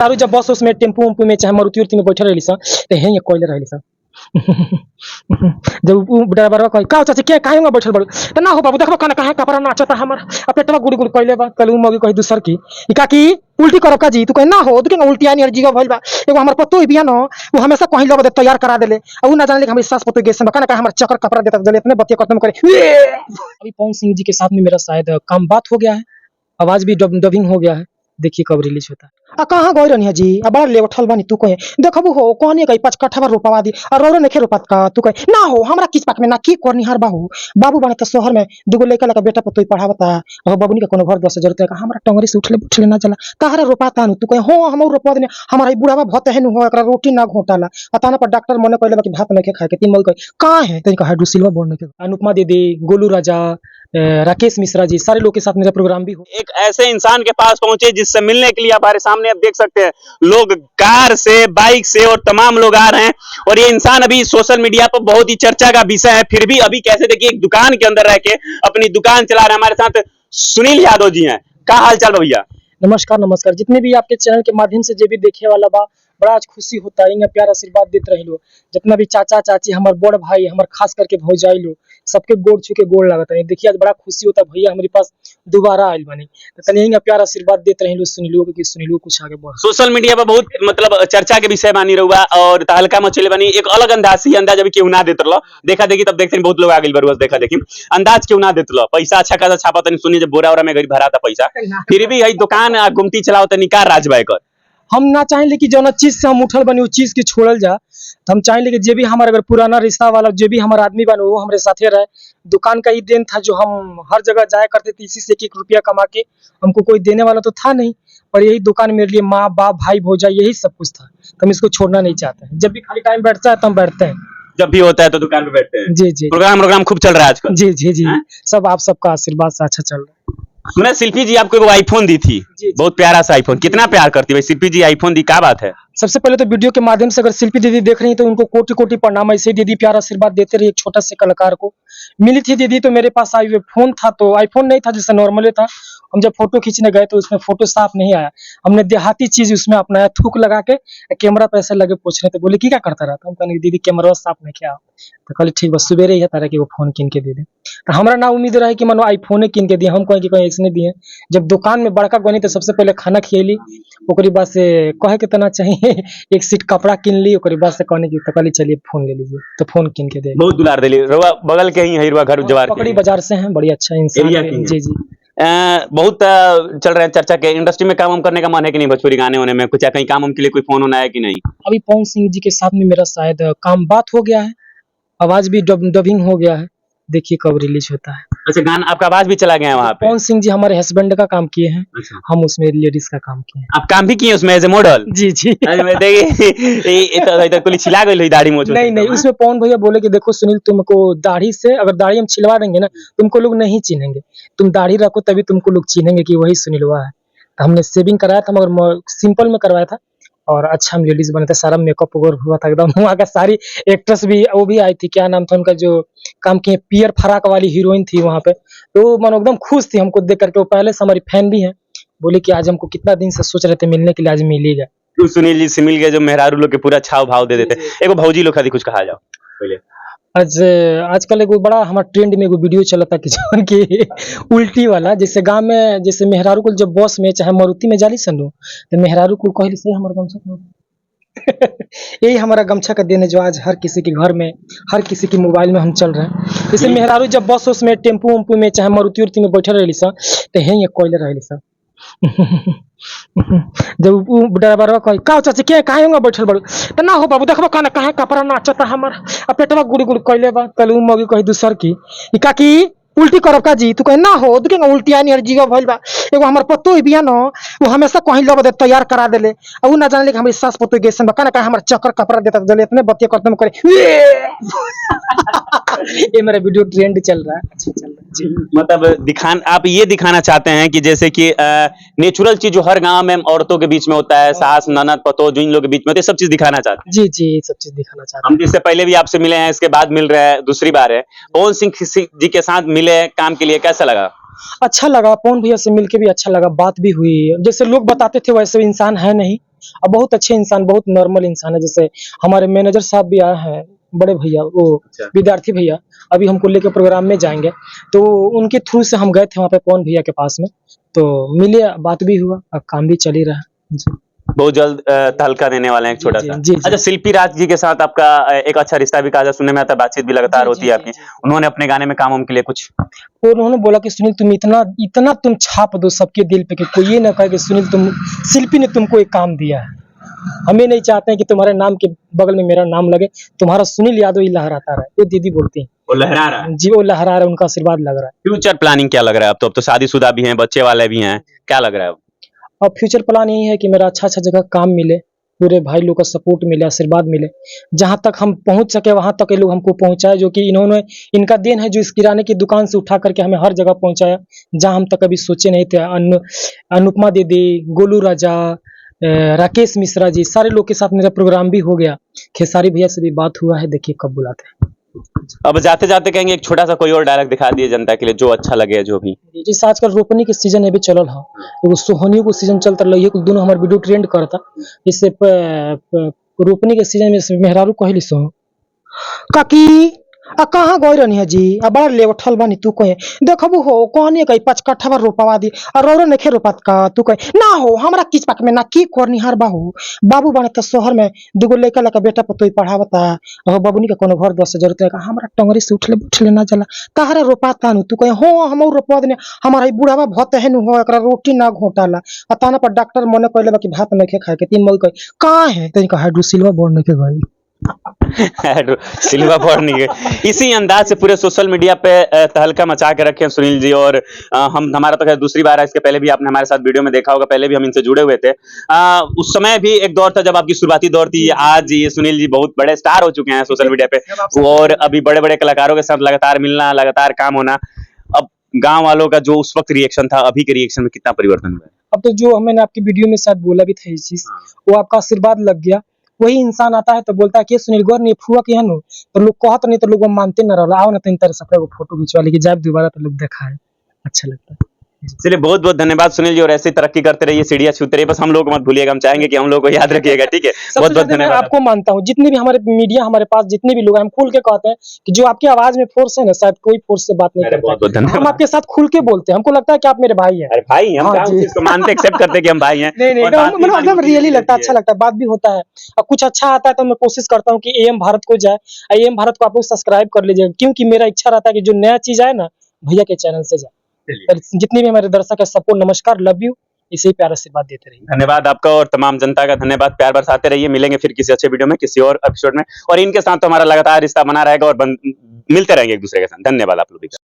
तारू जब बस उसमें टेम्पू उम्पू में चाहे मारुति उरुति में बैठे रही सा तो है ये कोयले रही सा जब ड्राइवर कह का चाची के काहे में बैठल बड़ त ना हो बाबू देखबो कना काहे कपड़ा नाचता हमर पेटवा गुड़ गुड़ कइले बा कल मगी कहि दूसर की ई का की उल्टी करब का जी तू कह ना हो तू के उल्टी आनी हर जगह भइल बा एगो हमर पतो बिया न वो हमेशा कहीं लोग तैयार करा देले अब उ ना जाने ले हम सास पतो गेस में कना हमर चक्कर कपड़ा देता जले इतने बतिया खत्म करे अभी पवन सिंह जी के साथ में मेरा शायद काम बात हो गया है, आवाज भी डबिंग हो गया है। देखिए कब रिलीज होता है। कहाँ गई रहनी जी अब बार ले उठल बानी तू कहे देखबू हो कहनी कही 5 कट्ठा रोपवा दी और रौरो नहीं रोपत का तू कहे ना हो हमरा किस पाक में ना की करनी हर बाबू बने तो शहर में दुगो लड़का लगा बेटा पतोई पढ़ावता और बाबूनी का कोनो घर दस जरूरत है हमरा टंगरी से उठले ना चला तहरा रोपाता तू कहे हो हम रोपवा देने हमारा बुढ़ावा भत है हो एकरा रोटी ना घोटाला अताना पर डॉक्टर मने कहले कि भात नहीं खाए के 3 मई कहे कहां है तनिका हाइड्रोसिल्वा बोर्ड के अनुपमा दीदी गोलू राजा राकेश मिश्रा जी सारे लोग के साथ मेरा प्रोग्राम भी हो। एक ऐसे इंसान के पास पहुंचे जिससे मिलने के लिए हमारे सामने आप देख सकते हैं लोग कार से बाइक से और तमाम लोग आ रहे हैं और ये इंसान अभी सोशल मीडिया पर बहुत ही चर्चा का विषय है। फिर भी अभी कैसे देखिए एक दुकान के अंदर रह के अपनी दुकान चला रहे हैं। हमारे साथ सुनील यादव जी हैं। क्या हाल चाल भैया? नमस्कार नमस्कार। जितने भी आपके चैनल के माध्यम से जो भी देखे वाला बा बड़ा आज खुशी होता है, प्यार आशीर्वाद देते रहे लो। जितना भी चाचा चाची हमारे बड़ भाई हमारे खास करके भौजाई लो सबके गोड़ छू के गोड़ लगता है। देखिए आज बड़ा खुशी होता है भैया हमारे पास दोबारा आयल बनी तो तनी प्यार आशीर्वाद देते रहे लो सुनीलो के सुनीलो कुछ आगे बढ़। सोशल मीडिया पर बहुत मतलब चर्चा के विषय बानी रहुआ और तहलका मचले बनी एक अलग अंदाज अभी क्यों ना देते रहो देखा देखी तब देखते बहुत लोग आ गए बरुआ देखा देखी अंदाज क्यों ना देते रहो पैसा अच्छा खासा छापा तनी सुनिए जब बोरा में भरा था पैसा फिर भी यही दुकान गुमती चलाओ तनी कार राजबाई कर हम ना चाहेंगे कि जो चीज से हम उठल बनी उस चीज की छोड़ल जा तो हम चाहेंगे कि जो भी हमारा अगर पुराना रिश्ता वाला जो भी हमारा आदमी बने वो हमारे साथे रहे। दुकान का ही देन था जो हम हर जगह जाया करते थे इसी से 1-1 रुपया कमा के हमको कोई देने वाला तो था नहीं पर यही दुकान मेरे लिए माँ बाप भाई भौजाई यही सब कुछ था तो हम इसको छोड़ना नहीं चाहते हैं। जब भी खाली टाइम बैठता है तो हम बैठते हैं, जब भी होता है तो दुकान पे बैठते हैं। जी जी प्रोग्राम खूब चल रहा है आजकल। जी जी जी सब आप सबका आशीर्वाद से अच्छा चल रहा है। सुना शिल्पी जी आपको आईफोन दी थी बहुत प्यारा सा आईफोन कितना प्यार करती है शिल्पी जी आईफोन दी क्या बात है? सबसे पहले तो वीडियो के माध्यम से अगर शिल्पी दीदी देख रही हैं तो उनको कोटि कोटि प्रणाम। ऐसे दीदी प्यार आशीर्वाद देते रही। एक छोटा से कलाकार को मिली थी दीदी तो मेरे पास आई हुए फोन था तो आईफोन नहीं था जैसे नॉर्मली था। हम जब फोटो खींचने गए तो उसमें फोटो साफ नहीं आया। हमने देहाती चीज उसमें अपनाया थूक लगा के कैमरा पे ऐसे लगे पूछ रहे थे बोले क्या करता रहा था। हम कहने दीदी कैमरा साफ नहीं किया तो कहले ठीक बस सुबेरे ही है तारा कि वो फोन किन के दे दे तो हमारा ना उम्मीद रहा कि मनो आईफोन किन के दिया हम कहें कि कहीं इसने दिए। जब दुकान में बड़का बनी तो सबसे पहले खाना खियली ओकरी बाद से कहे के तना चाहिए एक सीट कपड़ा किन ली ओकरी बाद से कहने की तो कहली चलिए फोन ले लीजिए तो फोन किन के दे बहुत दुलार देली रवा बगल के ही हिरवा घर जवार पकड़ी बाजार से हैं बड़ी अच्छा इंसान जी जी बहुत चल रहा है चर्चा के इंडस्ट्री में काम करने का मन है कि नहीं भोजपुरी गाने होने में कुछ कहीं काम के लिए कोई फोन होना है कि नहीं? अभी पवन सिंह जी के साथ में मेरा शायद काम बात हो गया है, आवाज भी डबिंग हो गया है। देखिए कब रिलीज होता है। अच्छा गाना आपका आवाज भी चला गया है वहाँ पे? पवन सिंह जी हमारे हस्बैंड का काम किए हैं। अच्छा। हम उसमें लेडीज का काम किए हैं। आप काम भी किए उसमें एज ए मॉडल? जी जी देखिए छिला गई दाढ़ी मोछ नहीं उसमें पवन भैया बोले कि देखो सुनील तुमको दाढ़ी से अगर दाढ़ी हम छिलवा देंगे ना तुमको लोग नहीं चिन्हेंगे, तुम दाढ़ी रखो तभी तुमको लोग चिन्हेंगे कि वही सुनीलवा है। तो हमने सेविंग कराया था मगर सिंपल में करवाया था और अच्छा हम लेडीज बने थे। सारा मेकअप वगैरह हुआ था एकदम। वहाँ का सारी एक्ट्रेस भी वो भी आई थी क्या नाम था उनका जो काम किए पियर फराक वाली हीरोइन थी वहाँ पे तो मन एकदम खुश थी हमको देख करके। वो पहले से हमारी फैन भी है। बोले कि आज हमको कितना दिन से सोच रहे थे मिलने के लिए आज मिलेगा। तो सुनील जी से मिल गए जो मेहरारू लोग के पूरा छाव भाव दे देते। एगो भौजी लोग खाली कुछ कहा जाओ पहले। आजकल एगो बड़ा हमारा ट्रेंड में एगो वीडियो चला था कि जौन की उल्टी वाला जैसे गांव में जैसे मेहरारू को जब बस में चाहे मारुति में जाली सनु तो मेहरारू को कहली से हमारा गमछा यही हमारा गमछा का दिन है जो आज हर किसी के घर में हर किसी के मोबाइल में हम चल रहे हैं। जैसे मेहरारू जब बस उसमें टेम्पू उम्पू में चाहे मारुति उरुति में बैठे रही सा तो है ये कोयले रही सा जब ड्राइवर कह का चाची के काहे में बैठल बड़ त ना हो बाबू देखबो कना काहे कपड़ा नाचता हमर पेटवा गुड़ गुड़ कइले बा कल मगी कहि दूसर की ई का की उल्टी करब का जी तू कह ना हो तू के उल्टी आनी हर जगह भइल बा एगो हमर पतो बिया न वो हमेशा कहीं लोग तैयार करा देले अब उ ना जाने ले हम सास पतो गेस में कना हमर चक्कर कपड़ा देता जले इतने बतिया खत्म करे ये मेरा वीडियो ट्रेंड चल रहा है अच्छा चल रहा है जी। मतलब आप ये दिखाना चाहते हैं कि जैसे कि नेचुरल चीज जो हर गांव में औरतों के बीच में होता है सास ननद पतो जो इन लोग के बीच में होते सब चीज दिखाना चाहते हैं। जी जी सब चीज दिखाना चाहते हैं। हम जिससे पहले भी आपसे मिले हैं इसके बाद मिल रहे हैं दूसरी बार है। पवन सिंह जी के साथ मिले काम के लिए कैसा लगा? अच्छा लगा। पवन भैया से मिलके भी अच्छा लगा। बात भी हुई जैसे लोग बताते थे वैसे इंसान है नहीं अब बहुत अच्छे इंसान, बहुत नॉर्मल इंसान है। जैसे हमारे मैनेजर साहब भी आए हैं, बड़े भैया, वो विद्यार्थी भैया, अभी हमको लेके प्रोग्राम में जाएंगे, तो उनके थ्रू से हम गए थे वहाँ पे पवन भैया के पास में, तो मिले, बात भी हुआ, अब काम भी चल ही रहा है जी। बहुत जल्द तहलका देने वाले हैं एक छोटा सा। जी, जी। अच्छा, शिल्पी राज जी के साथ आपका एक अच्छा रिश्ता भी कहा सुनने में आता है, बातचीत भी लगातार होती है आपकी। उन्होंने अपने गाने में काम के लिए कुछ, और उन्होंने बोला कि सुनील तुम इतना इतना तुम छाप दो सबके दिल पे कि कोई ये ना कहे कि सुनील तुम, शिल्पी ने तुमको एक काम दिया है। हमें नहीं चाहते हैं कि तुम्हारे नाम के बगल में मेरा नाम लगे, तुम्हारा सुनील यादव ही लहराता रहे। वो दीदी बोलती हैं वो लहरा रहा है जी, वो लहरा रहा है, उनका आशीर्वाद लग रहा है। फ्यूचर प्लानिंग क्या लग रहा है? अब तो शादीशुदा भी हैं, बच्चे वाले भी हैं, क्या लग रहा है अब? अब फ्यूचर प्लान यही है कि मेरा अच्छा अच्छा जगह काम मिले, पूरे भाई लोग का सपोर्ट मिले, आशीर्वाद मिले, जहाँ तक हम पहुँच सके वहाँ तक ये लोग हमको पहुँचाए, जो कि इन्होंने, इनका देन है जो इस किराने की दुकान से उठा करके हमें हर जगह पहुँचाया, जहाँ हम तक कभी सोचे नहीं थे। अनुपमा दीदी, गोलू राजा, राकेश मिश्रा जी, सारे लोग के साथ मेरा प्रोग्राम भी हो गया। खेसारी भैया से भी बात हुआ है, देखिए कब बुलाते हैं। अब जाते जाते कहेंगे एक छोटा सा कोई और डायलॉग दिखा दिए जनता के लिए, जो अच्छा लगे, जो भी। जैसे आजकल रोपनी के सीजन अभी चलल है, एगो सोहनी को सीजन चलता रही है, दोनों हमारे वीडियो ट्रेंड करता। इससे रोपनी के सीजन में मेहरारू कहली सो काकी आ कहाँ गई रहनी है जी, आ बड़ा लेवठल बानी तू कहे देखबू हो कहनी कही 5 कट्ठा रोपवा दी और रौरो नखे रोपात का, तू कहे ना हो हमरा किच पाक में ना की करनिहार बाहू, बाबू बने तो शहर में दुगो लड़का लड़का बेटा पतोई पढ़ावता, और बाबूनी का कोनो घर दस जरूरत है, हमरा टंगरी से उठले बैठले ना जला ताहरा रोपाता नु, तू कहे हो हम रोपवा देने, हमारा ई बुढ़ावा भत है नु हो, एकरा रोटी ना घोटाला, ताना पर डॉक्टर मने कहले बा कि भात नखे खाए के, तीन मई कहे का है तनिका हाइड्रोसिलवा बोर्ड नखे गई सिल्वा पढ़नी है। इसी अंदाज से पूरे सोशल मीडिया पे तहलका मचा के रखे हैं सुनील जी। और हम, हमारा तो खैर दूसरी बार है, इसके पहले भी आपने हमारे साथ वीडियो में देखा होगा, पहले भी हम इनसे जुड़े हुए थे। उस समय भी एक दौर था जब आपकी शुरुआती दौर थी। आज ये सुनील जी बहुत बड़े स्टार हो चुके हैं सोशल मीडिया पे, और अभी बड़े बड़े कलाकारों के साथ लगातार मिलना, लगातार काम होना। अब गाँव वालों का जो उस वक्त रिएक्शन था, अभी के रिएक्शन में कितना परिवर्तन हुआ है? अब तो जो मैंने आपकी वीडियो में शायद बोला भी था ये चीज, वो आपका आशीर्वाद लग गया। वही इंसान आता है तो बोलता है कि सुनील गौर नहीं फुआ के हनु, तो लोग कहत नहीं, तो लोग मानते न रहा, आओ ना तीन तरह से फोटो खिंचवा लेके जाए दोबारा, तो लोग देखा है, अच्छा लगता है। चलिए, बहुत बहुत धन्यवाद सुनील जी, और ऐसे तरक्की करते रहिए, सीढ़ियां छूते रहिए, बस हम लोग को मत भूलिएगा, हम चाहेंगे कि हम लोग को याद रखिएगा, ठीक है? बहुत बहुत धन्यवाद। आपको मानता हूँ, जितने भी हमारे मीडिया हमारे पास जितने भी लोग हैं, हम खुल के कहते हैं कि जो आपकी आवाज में फोर्स है ना, शायद कोई फोर्स से बात नहीं करता, हम आपके साथ खुल के बोलते हैं, हमको लगता है कि आप मेरे भाई हैं। अरे भाई, हम इसको मानते, एक्सेप्ट करते कि हम भाई हैं। नहीं मतलब रियली लगता है, अच्छा लगता है, बात भी होता है। अब कुछ अच्छा आता है तो मैं कोशिश करता हूँ कि एएम भारत को जाए, एएम भारत को आप लोग सब्सक्राइब कर लीजिए, क्योंकि मेरा इच्छा रहता है कि जो नया चीज आए ना, भैया के चैनल से जाए। जितने भी हमारे दर्शक है, सबको नमस्कार, लव यू, इसी ही प्यार आशीर्वाद देते रहिए। धन्यवाद आपका और तमाम जनता का धन्यवाद, प्यार बरसाते रहिए। मिलेंगे फिर किसी अच्छे वीडियो में, किसी और एपिसोड में, और इनके साथ तो हमारा लगातार रिश्ता बना रहेगा और मिलते रहेंगे एक दूसरे के साथ। धन्यवाद आप लोग।